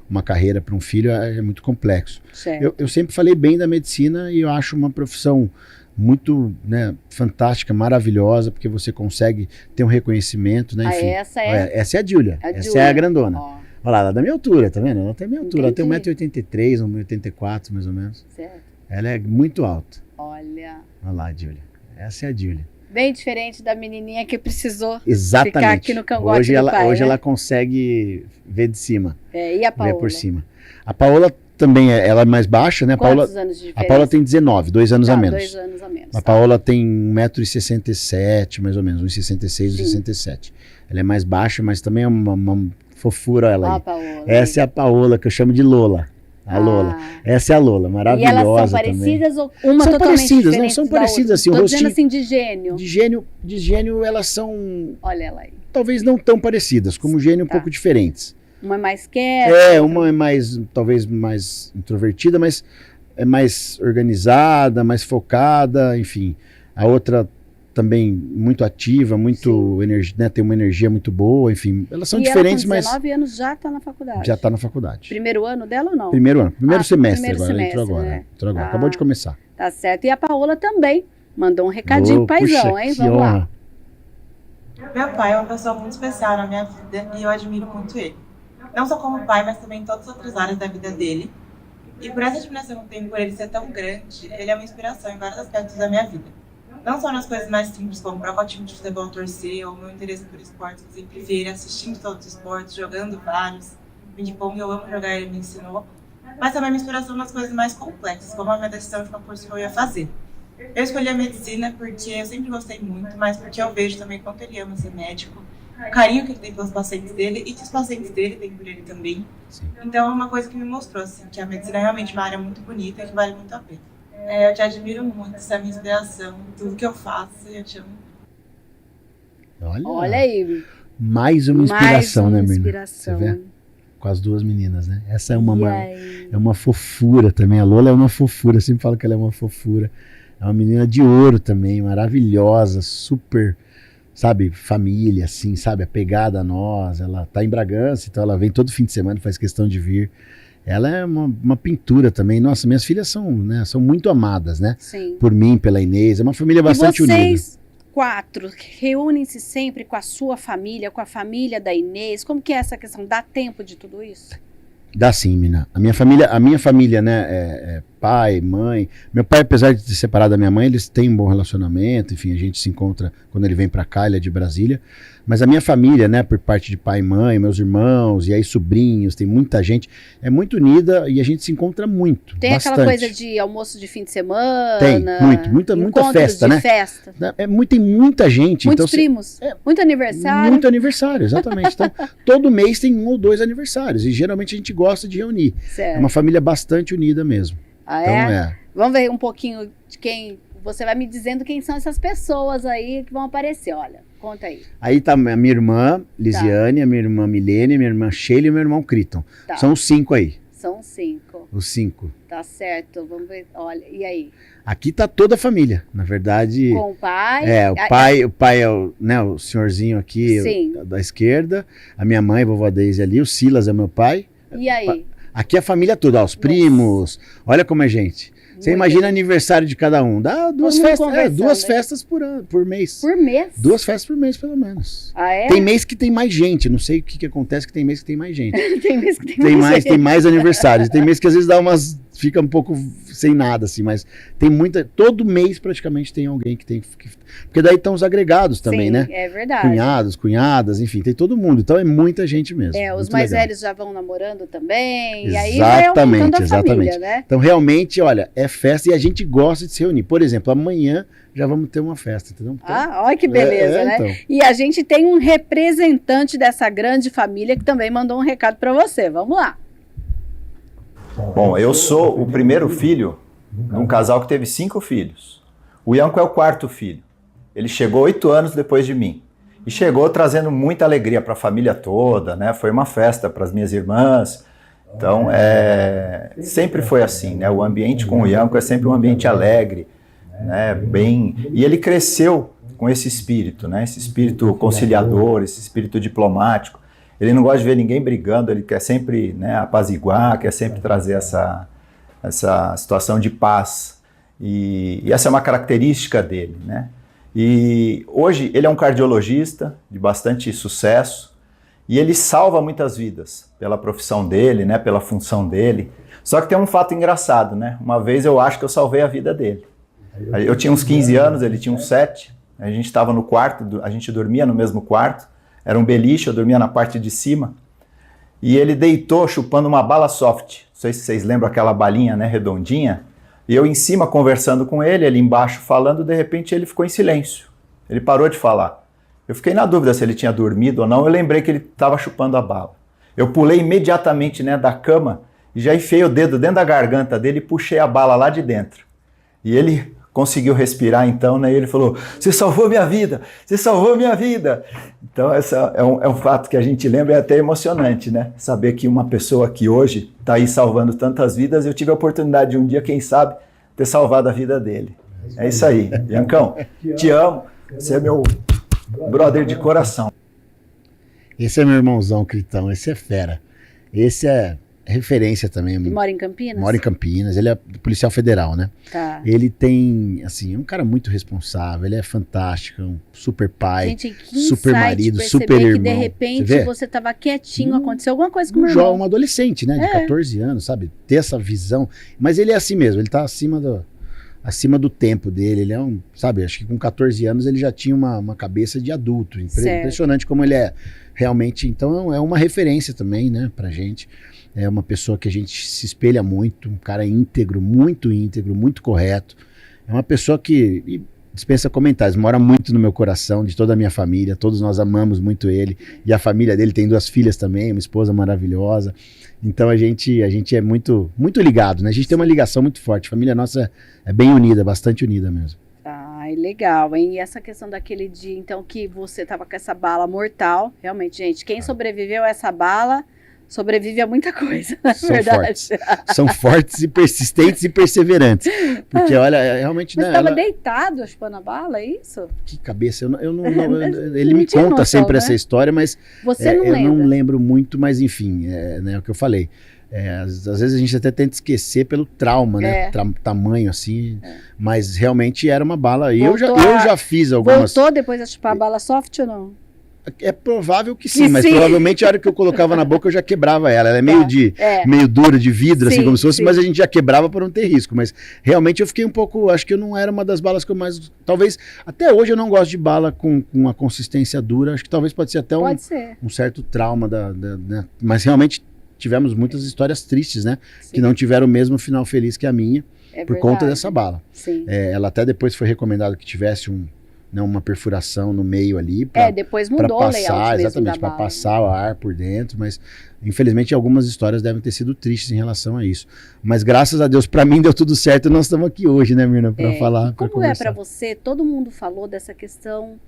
Uma carreira para um filho é muito complexo. Certo. Eu sempre falei bem da medicina e eu acho uma profissão muito, né, fantástica, maravilhosa, porque você consegue ter um reconhecimento, né? Enfim, essa é essa é a Júlia. Essa é a grandona. Ó, Olha lá, ela é da minha altura, tá vendo? Ela tem minha altura. Ela tem Entendi. 1,83 m, 1,84 m, mais ou menos. certo. Ela é muito alta. Olha, Olha lá, Júlia. Essa é a Júlia. bem diferente da menininha que precisou Exatamente. ficar aqui no cangote hoje do ela, pai, hoje né? ela consegue ver de cima, E a Paola? ver por cima. A Paola também ela é mais baixa, né? Quantos anos de A diferença? Paola tem 19, 2 anos a menos. 2 anos a menos. A tá. Paola tem 1,67 m, mais ou menos, 1,66 Sim. 1,67 m. Ela é mais baixa, mas também é uma fofura ela Ó, aí. a Paola. Essa é a Paola, que eu chamo de Lola. A Lola. Essa é a Lola, E maravilhosa elas são também. parecidas ou uma São totalmente parecidas, diferente não, são da parecidas, outra? assim, o Tô dizendo rostinho- assim de gênio. De gênio, elas são Olha ela aí. talvez não tão parecidas, como gênio um Tá. pouco diferentes. Uma é mais quieta. Uma é mais, talvez mais introvertida, mas é mais organizada, mais focada, enfim. A outra também muito ativa, muito energia, né, tem uma energia muito boa, enfim. Elas são e diferentes, ela com mas 19 anos já está na faculdade. já está na faculdade. Primeiro ano dela ou não? Primeiro ano, primeiro semestre primeiro agora, semestre, entrou agora. né? Entrou agora. Ah. Acabou de começar. Tá certo. E a Paola também mandou um recadinho paizão, puxa, hein? que Vamos lá. honra. Meu pai é uma pessoa muito especial na minha vida e eu admiro muito ele. Não só como pai, mas também em todas as outras áreas da vida dele. E por essa admiração que eu tenho por ele ser tão grande, ele é uma inspiração em vários aspectos da minha vida. Não só nas coisas mais simples, como para qual time de futebol torcer, ou meu interesse por esportes, eu sempre vi ele assistindo todos os esportes, jogando vários. Ping-pong eu amo jogar, ele me ensinou. Mas também uma inspiração nas coisas mais complexas, como a minha decisão de qual curso que eu ia fazer. Eu escolhi a medicina porque eu sempre gostei muito, mas porque eu vejo também quanto ele ama ser médico, o carinho que ele tem pelos pacientes dele e que os pacientes dele têm por ele também. Sim. Então é uma coisa que me mostrou assim, que a medicina é realmente uma área muito bonita e que vale muito a pena. Eu te admiro muito, você é a minha inspiração, tudo que eu faço, eu te amo. Olha aí. Mais uma inspiração, mais uma né, menina? inspiração. Você vê? Com as duas meninas, né? Essa é uma, E aí? é uma fofura também. A Lola é uma fofura, eu sempre falo que ela é uma fofura. É uma menina de ouro também, maravilhosa, super, sabe, família, assim, sabe, apegada a nós. Ela tá em Bragança, então ela vem todo fim de semana, faz questão de vir. Ela é uma pintura também. Nossa, minhas filhas são, né, são muito amadas, né? Sim. Por mim, pela Inês. É uma família bastante e unida. vocês 4 reúnem-se sempre com a sua família, com a família da Inês? Como que é essa questão? Dá tempo de tudo isso? Dá sim, mina. A minha família, né, pai, mãe. Meu pai, apesar de ter separado da minha mãe, eles têm um bom relacionamento, enfim, a gente se encontra quando ele vem pra cá, ele é de Brasília. Mas a minha família, né, por parte de pai e mãe, meus irmãos, e aí sobrinhos, tem muita gente, é muito unida e a gente se encontra muito, Tem bastante. aquela coisa de almoço de fim de semana. Tem, muita festa, de né? festa. Tem muita gente. Muitos então, primos. Muito aniversário. Muito aniversário, exatamente. Então, todo mês tem 1 ou 2 aniversários. E geralmente a gente gosta de reunir. Certo. É uma família bastante unida mesmo. Ah, Então, é? Vamos ver um pouquinho de quem... Você vai me dizendo quem são essas pessoas aí que vão aparecer. Olha, conta aí. Aí tá a minha irmã, Lisiane, a minha irmã Milene, minha irmã Sheila e meu irmão Criton. Tá. São os 5 aí. São 5. Os 5. Tá certo. Vamos ver. Olha, e aí? Aqui tá toda a família. Na verdade... Com o pai? O pai é o senhorzinho aqui da esquerda. A minha mãe, a vovó Deise ali. O Silas é meu pai. E aí? Aqui a família toda, ó, os primos. Olha como é gente. Você imagina aniversário de cada um. Dá 2 festas, 2 festas por mês. Por mês? 2 festas por mês, pelo menos. Ah, é? Tem mês que tem mais gente. Não sei o que acontece, que tem mês que tem mais gente. Tem mês que tem mais gente. Tem mais aniversários. Tem mês que às vezes fica um pouco sem nada, assim, mas tem todo mês praticamente tem alguém que tem. Porque daí estão os agregados também, Sim, né? É verdade. Cunhados, cunhadas, enfim, tem todo mundo. Então é muita gente mesmo. Os mais velhos já vão namorando também. Exatamente, e aí vai aumentando a família, né? Então realmente, olha, é festa e a gente gosta de se reunir. Por exemplo, amanhã já vamos ter uma festa, entendeu? Então, olha que beleza, né? Então. E a gente tem um representante dessa grande família que também mandou um recado para você. Vamos lá. Bom, eu sou o primeiro filho de um casal que teve 5 filhos. O Ianco é o 4º filho. Ele chegou 8 anos depois de mim. E chegou trazendo muita alegria para a família toda, né? Foi uma festa para as minhas irmãs. Então, sempre foi assim, né? O ambiente com o Ianco é sempre um ambiente alegre, né? E ele cresceu com esse espírito, né? Esse espírito conciliador, esse espírito diplomático. Ele não gosta de ver ninguém brigando, ele quer sempre, né, apaziguar, quer sempre trazer essa situação de paz. E essa é uma característica dele, né? E hoje ele é um cardiologista de bastante sucesso e ele salva muitas vidas pela profissão dele, né, pela função dele. Só que tem um fato engraçado, né? Uma vez eu acho que eu salvei a vida dele. Eu tinha uns 15 anos, ele tinha uns 7. A gente estava no quarto, a gente dormia no mesmo quarto. Era um beliche, eu dormia na parte de cima. E ele deitou chupando uma bala soft. Não sei se vocês lembram aquela balinha, né, redondinha. E eu em cima conversando com ele, ele embaixo falando, de repente ele ficou em silêncio. Ele parou de falar. Eu fiquei na dúvida se ele tinha dormido ou não. Eu lembrei que ele estava chupando a bala. Eu pulei imediatamente, né, da cama e já enfiei o dedo dentro da garganta dele e puxei a bala lá de dentro. E ele conseguiu respirar então, né? E ele falou: "Você salvou minha vida! Você salvou minha vida!" Então essa é um fato que a gente lembra, é até emocionante, né? Saber que uma pessoa que hoje está aí salvando tantas vidas, eu tive a oportunidade de um dia, quem sabe, ter salvado a vida dele. É isso aí. Iancão, te amo. Você é meu brother de coração. Esse é meu irmãozão, Critão. Esse é fera. Esse é referência também. Ele mora em Campinas? Mora em Campinas, ele é policial federal, né? Tá. Ele tem, assim, é um cara muito responsável, ele é fantástico, é um super pai, gente, que super marido, super que irmão. de repente você tava quietinho, aconteceu alguma coisa com o meu irmão. irmão. Um adolescente, né, de 14 anos, sabe? Ter essa visão, mas ele é assim mesmo, ele tá acima do tempo dele, ele é sabe, acho que com 14 anos ele já tinha uma cabeça de adulto, impressionante como ele é realmente, então é uma referência também, né, pra gente. É uma pessoa que a gente se espelha muito, um cara íntegro, muito correto. É uma pessoa que dispensa comentários, mora muito no meu coração, de toda a minha família, todos nós amamos muito ele. E a família dele tem 2 filhas também, uma esposa maravilhosa. Então a gente é muito ligado, né? A gente tem uma ligação muito forte, a família nossa é bem unida, bastante unida mesmo. Ai, legal, hein? E essa questão daquele dia, então, que você tava com essa bala mortal, realmente, gente, quem sobreviveu a essa bala... sobrevive a muita coisa, na verdade. São fortes e persistentes e perseverantes. Porque, olha, realmente... Mas estava deitado chupando a bala, é isso? Que cabeça, eu não ele me conta noção, sempre, né, essa história, mas você não eu lembra. Não lembro muito, mas enfim, né, o que eu falei. Às vezes a gente até tenta esquecer pelo trauma, né? Tamanho assim, mas realmente era uma bala. E eu já fiz algumas... Voltou depois a chupar a bala soft ou não? É provável que sim, Que mas sim. provavelmente a hora que eu colocava na boca eu já quebrava ela. Ela é meio, É. meio dura de vidro, assim Sim, como se fosse, sim. mas a gente já quebrava para não ter risco. Mas realmente eu fiquei um pouco. Acho que eu não era uma das balas que eu mais. Talvez. Até hoje eu não gosto de bala com uma consistência dura. Acho que talvez pode ser até Pode ser. um certo trauma né? Mas realmente tivemos muitas histórias tristes, né? Sim. Que não tiveram o mesmo final feliz que a minha É por verdade. conta dessa bala. Sim. Ela até depois foi recomendado que tivesse uma perfuração no meio ali para Depois para mudou o layout passar, mesmo exatamente, da para bala. passar o ar por dentro, mas infelizmente algumas histórias devem ter sido tristes em relação a isso. Mas graças a Deus, para mim deu tudo certo e nós estamos aqui hoje, né, Mirna, para falar, para Como é conversar. para você? Todo mundo falou dessa questão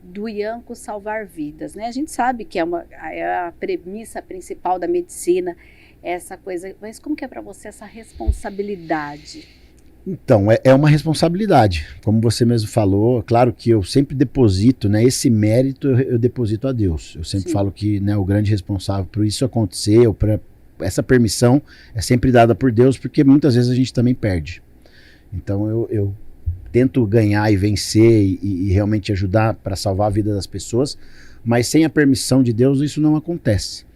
do Ianco salvar vidas, né? A gente sabe que é a premissa principal da medicina, essa coisa, mas como que é para você essa responsabilidade? Então, é uma responsabilidade, como você mesmo falou, claro que eu sempre deposito, né, esse mérito eu deposito a Deus. Eu sempre Sim. falo que, né, o grande responsável por isso acontecer, ou para essa permissão é sempre dada por Deus, porque muitas vezes a gente também perde. Então eu tento ganhar e vencer e realmente ajudar para salvar a vida das pessoas, mas sem a permissão de Deus isso não acontece.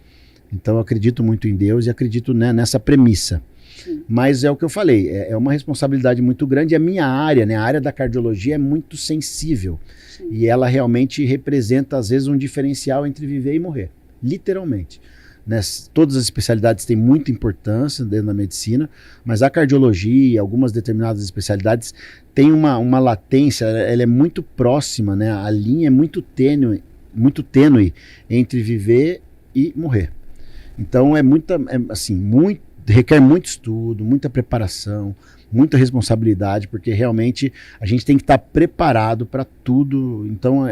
Então eu acredito muito em Deus e acredito, né, nessa premissa. Sim. Mas é o que eu falei, é uma responsabilidade muito grande. A minha área, né, a área da cardiologia é muito sensível. Sim. E ela realmente representa, às vezes, um diferencial entre viver e morrer. Literalmente. Né? Todas as especialidades têm muita importância dentro da medicina, mas a cardiologia e algumas determinadas especialidades têm uma latência, ela é muito próxima, né? A linha é muito tênue entre viver e morrer. Então requer muito estudo, muita preparação, muita responsabilidade, porque realmente a gente tem que estar preparado para tudo. Então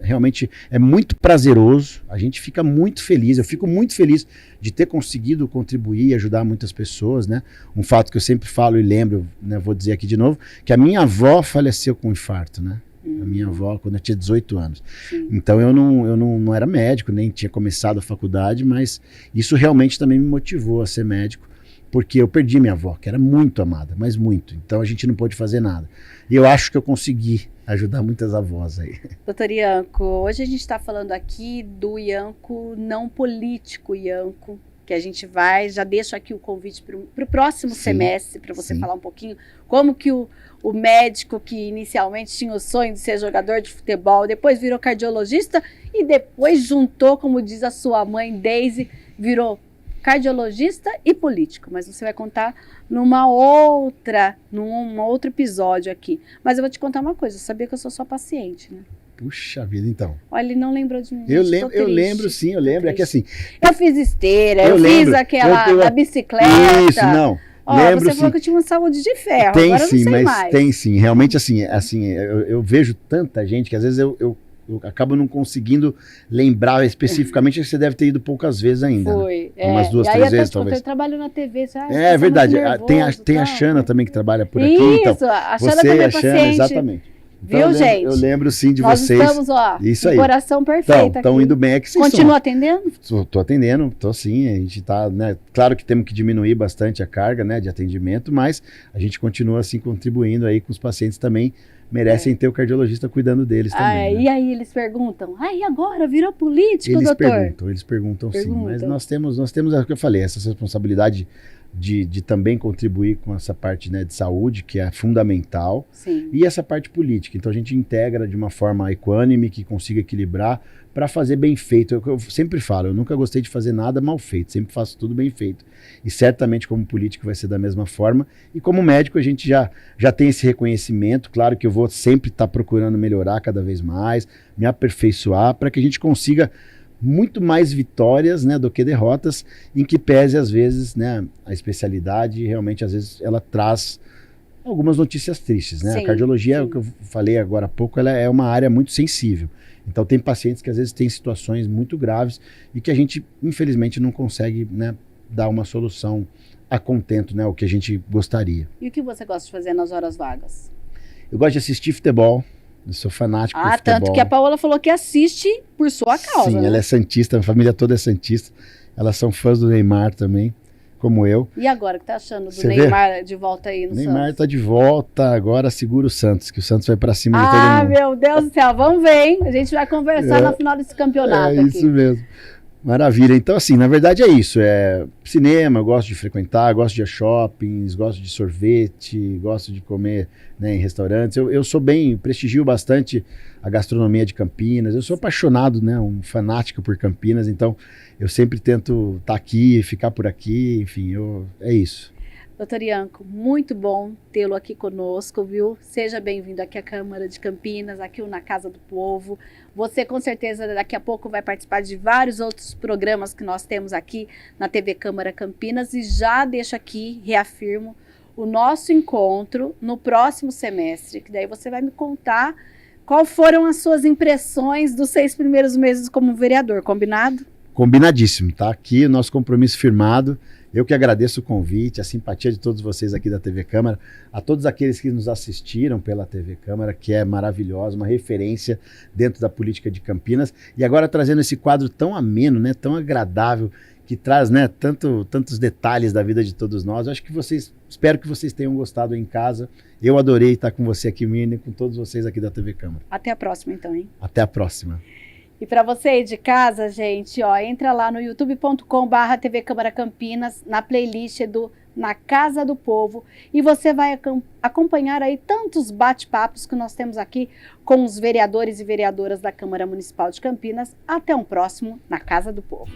realmente é muito prazeroso, a gente fica muito feliz, eu fico muito feliz de ter conseguido contribuir e ajudar muitas pessoas, né? Um fato que eu sempre falo e lembro, né, vou dizer aqui de novo, que a minha avó faleceu com um infarto, né? A minha avó, quando eu tinha 18 anos. Sim. Então eu não era médico, nem tinha começado a faculdade, mas isso realmente também me motivou a ser médico, porque eu perdi minha avó, que era muito amada, mas muito. Então a gente não pôde fazer nada. E eu acho que eu consegui ajudar muitas avós aí. Doutor Ianco, hoje a gente está falando aqui do Ianco não político, Ianco, que a gente já deixo aqui o convite para o próximo Sim, semestre, para você sim. falar um pouquinho como que o médico que inicialmente tinha o sonho de ser jogador de futebol, depois virou cardiologista e depois juntou, como diz a sua mãe, Daisy, virou cardiologista e político, mas você vai contar num outro episódio aqui. Mas eu vou te contar uma coisa, eu sabia que eu sou sua paciente, né? Puxa vida, então. Olha, ele não lembrou de mim. Eu gente, tô lembro, eu triste. lembro sim, eu lembro. É que assim, Eu fiz esteira, Eu eu fiz lembro. aquela Eu- da bicicleta. isso, não. Ó, lembro você sim. falou que eu tinha uma saúde de ferro, Tem agora eu sim, não sei mas mais. tem sim. Realmente assim eu vejo tanta gente que às vezes eu acabo não conseguindo lembrar especificamente, que você deve ter ido poucas vezes ainda. Né? Foi. Umas duas, e aí três até vezes, te contei, talvez. Eu trabalho na TV. Você, É verdade. Tem a tal. Xana também que trabalha por aqui. Isso, Então, a Xana você também e é a Xana, paciente. exatamente. Então, Viu, gente? Eu lembro sim de Nós vocês. estamos, ó, Isso com aí. o coração perfeito Estão aqui. indo bem. É que vocês Continua atendendo? Tô atendendo, tô sim, a gente tá, né, claro que temos que diminuir bastante a carga, né, de atendimento, mas a gente continua assim contribuindo aí com os pacientes também, merecem ter o cardiologista cuidando deles também, né? E aí eles perguntam, e agora virou político, Eles doutor? perguntam sim, mas Perguntam. nós temos, é o que eu falei, essa responsabilidade de também contribuir com essa parte, né, de saúde, que é fundamental, Sim. e essa parte política. Então a gente integra de uma forma equânime, que consiga equilibrar para fazer bem feito. Eu sempre falo, eu nunca gostei de fazer nada mal feito, sempre faço tudo bem feito. E certamente como político vai ser da mesma forma. E como médico a gente já tem esse reconhecimento. Claro que eu vou sempre estar procurando melhorar cada vez mais, me aperfeiçoar, para que a gente consiga muito mais vitórias, né, do que derrotas, em que pese às vezes, né, a especialidade realmente às vezes ela traz algumas notícias tristes, né? Sim, A cardiologia, sim. o que eu falei agora há pouco, ela é uma área muito sensível. Então tem pacientes que às vezes têm situações muito graves e que a gente infelizmente não consegue, né, dar uma solução a contento, né, o que a gente gostaria. E o que você gosta de fazer nas horas vagas? Eu gosto de assistir futebol. Eu sou fanático por futebol. Tanto que a Paola falou que assiste por sua causa, Sim, né? ela é santista, a família toda é santista. Elas são fãs do Neymar também. como eu. E agora, o que tá achando do Você Neymar de volta aí no Neymar Santos? está de volta, agora segura o Santos, que o Santos vai para cima de todo Ah, mundo. meu Deus do céu, vamos ver, hein? A gente vai conversar no final desse campeonato É aqui. isso mesmo. Maravilha. Então, assim, na verdade é isso. É cinema, eu gosto de frequentar, gosto de ir a shoppings, gosto de sorvete, gosto de comer, né, em restaurantes. Eu sou bem, prestigio bastante a gastronomia de Campinas. Eu sou apaixonado, né, um fanático por Campinas, então eu sempre tento estar aqui, ficar por aqui, enfim, é isso. Doutor Ianco, muito bom tê-lo aqui conosco, viu? Seja bem-vindo aqui à Câmara de Campinas, aqui na Casa do Povo. Você, com certeza, daqui a pouco vai participar de vários outros programas que nós temos aqui na TV Câmara Campinas. E já deixo aqui, reafirmo, o nosso encontro no próximo semestre, que daí você vai me contar quais foram as suas impressões dos 6 primeiros meses como vereador, combinado? Combinadíssimo, tá? Aqui o nosso compromisso firmado. Eu que agradeço o convite, a simpatia de todos vocês aqui da TV Câmara, a todos aqueles que nos assistiram pela TV Câmara, que é maravilhosa, uma referência dentro da política de Campinas, e agora trazendo esse quadro tão ameno, né, tão agradável, que traz, né, tantos detalhes da vida de todos nós. Eu acho que espero que vocês tenham gostado em casa. Eu adorei estar com você aqui, Mirna, e com todos vocês aqui da TV Câmara. Até a próxima, então, hein? Até a próxima. E para você aí de casa, gente, ó, entra lá no youtube.com/TV Câmara Campinas, na playlist do Na Casa do Povo, e você vai acompanhar aí tantos bate-papos que nós temos aqui com os vereadores e vereadoras da Câmara Municipal de Campinas. Até um próximo Na Casa do Povo.